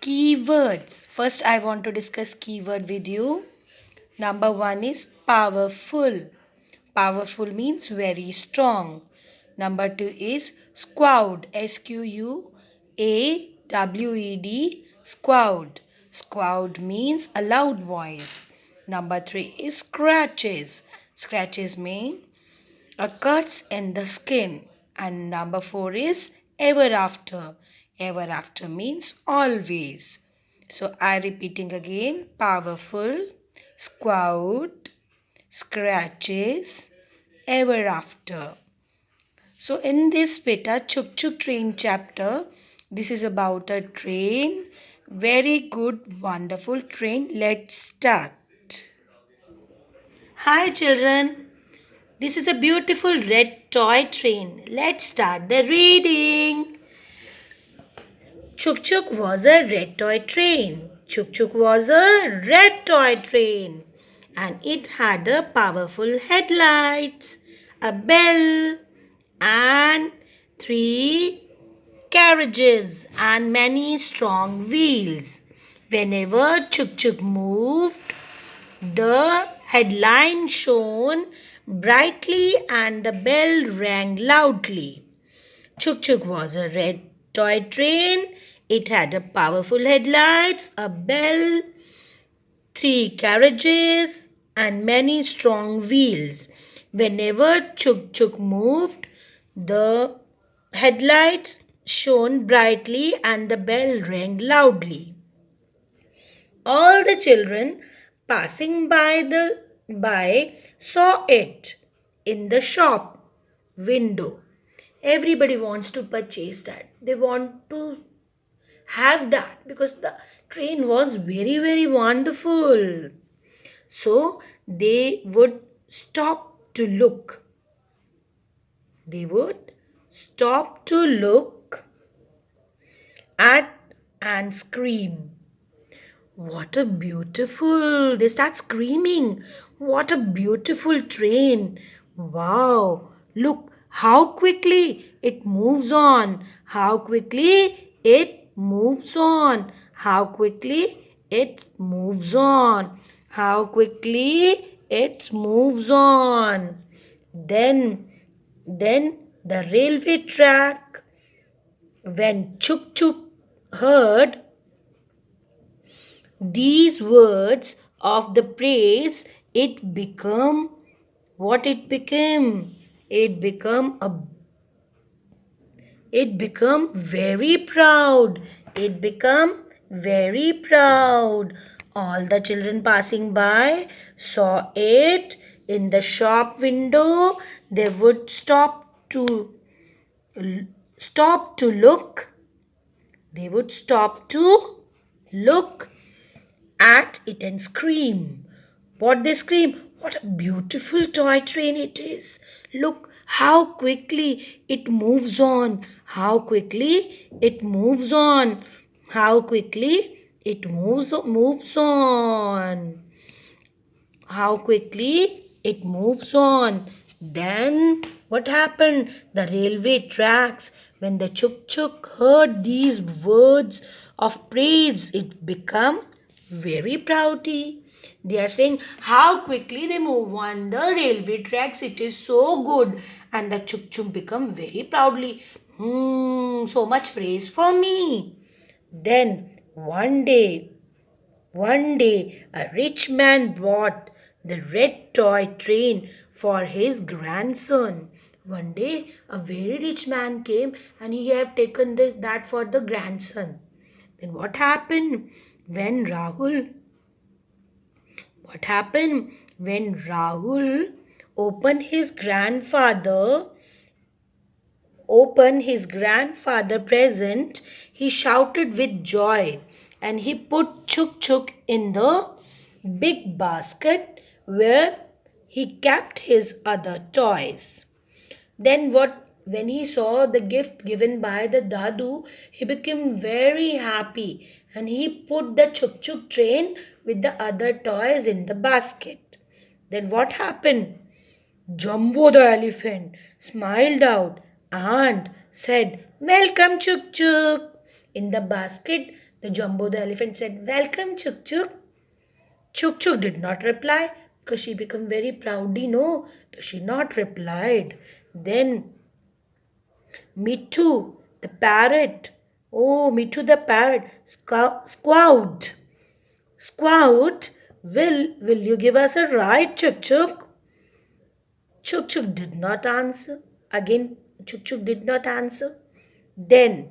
Keywords. First, I want to discuss keyword with you. Number one is powerful. Powerful means very strong. Number two is squawed. Squawed. Squawed. Squawed means a loud voice. Number three is scratches. Scratches mean a cuts in the skin. And number four is ever after. Ever after means always. So I repeating again: powerful, squawed, scratches, ever after. So in this beta Chuk Chuk Train chapter, this is about a train. Very good, wonderful train. Let's start. Hi children. This is a beautiful red toy train. Let's start the reading. Chuk Chuk was a red toy train. Chuk Chuk was a red toy train. And it had a powerful headlights, a bell, and 3 carriages and many strong wheels. Whenever Chuk Chuk moved, the headline shone brightly and the bell rang loudly. Chuk Chuk was a red toy train. It had a powerful headlights, a bell, 3 carriages, and many strong wheels. Whenever Chuk Chuk moved, the headlights shone brightly and the bell rang loudly. All the children passing by saw it in the shop window. Everybody wants to purchase that. They want to have that because the train was very, very wonderful. So they would stop to look. They would stop to look at and scream. What a beautiful, they start screaming. What a beautiful train. Wow, look how quickly it moves on. How quickly it moves on. How quickly it moves on. How quickly it moves on. Then the railway track. When Chuk Chuk heard these words of the praise, it became what it became. It become very proud. It become very proud. All the children passing by saw it in the shop window. They would stop to look. They would stop to look at it and scream. What they scream? What a beautiful toy train it is. Look how quickly it moves on. How quickly it moves on. How quickly it moves on. How quickly it moves on. Then what happened? The railway tracks. When the Chuk Chuk heard these words of praise, it became very proudy. They are saying how quickly they move on the railway tracks. It is so good. And the Chuk Chuk become very proudly. So much praise for me. Then one day, a rich man bought the red toy train for his grandson. One day, a very rich man came and he had taken that for the grandson. Then what happened when Rahul? What happened when Rahul opened his grandfather present? He shouted with joy and he put Chuk Chuk in the big basket where he kept his other toys. Then when he saw the gift given by the Dadu, he became very happy and he put the Chuk Chuk train with the other toys in the basket. Then what happened? Jumbo the elephant smiled out and said, "Welcome, Chuk Chuk." In the basket, The Jumbo the elephant said, "Welcome, Chuk Chuk." Chuk Chuk did not reply because she became very proudy. No, so she not replied. Then Mittu the parrot. Oh, Mittu the parrot squawked. Squawked. Will you give us a ride, Chuk Chuk? Chuk Chuk did not answer. Again, Chuk Chuk did not answer. Then,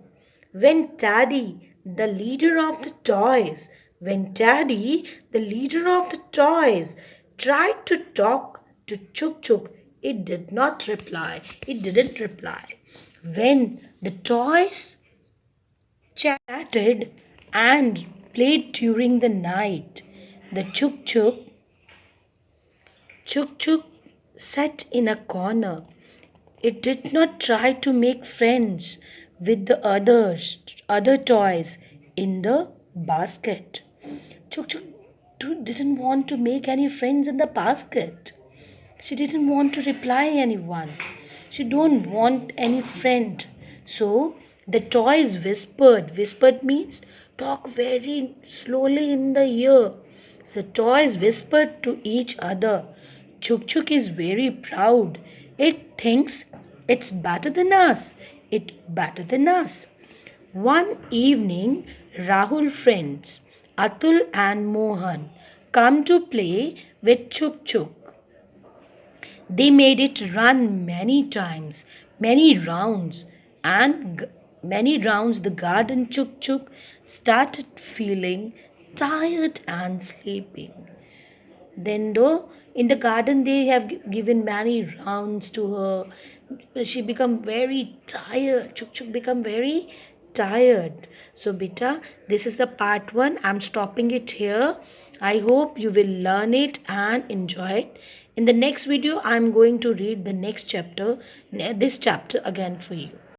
when Taddy, the leader of the toys, when Taddy, the leader of the toys, tried to talk to Chuk Chuk, it did not reply. It didn't reply. When the toys chatted and played during the night, the Chuk Chuk sat in a corner. It did not try to make friends with the other toys in the basket. Chuk Chuk didn't want to make any friends in the basket. She didn't want to reply anyone. She don't want any friend. So the toys whispered. Whispered means talk very slowly in the ear. The toys whispered to each other. Chuk Chuk is very proud. It thinks it's better than us. It better than us. One evening, Rahul friends Atul and Mohan come to play with Chuk Chuk. They made it run many times, many rounds, and many rounds the garden Chuk Chuk started feeling tired and sleeping. Then, though in the garden they have given many rounds to her, she become very tired. Chuk Chuk become very tired. So, beta, this is the part one. I'm stopping it here. I hope you will learn it and enjoy it. In the next video, I'm going to read the next chapter, this chapter again for you.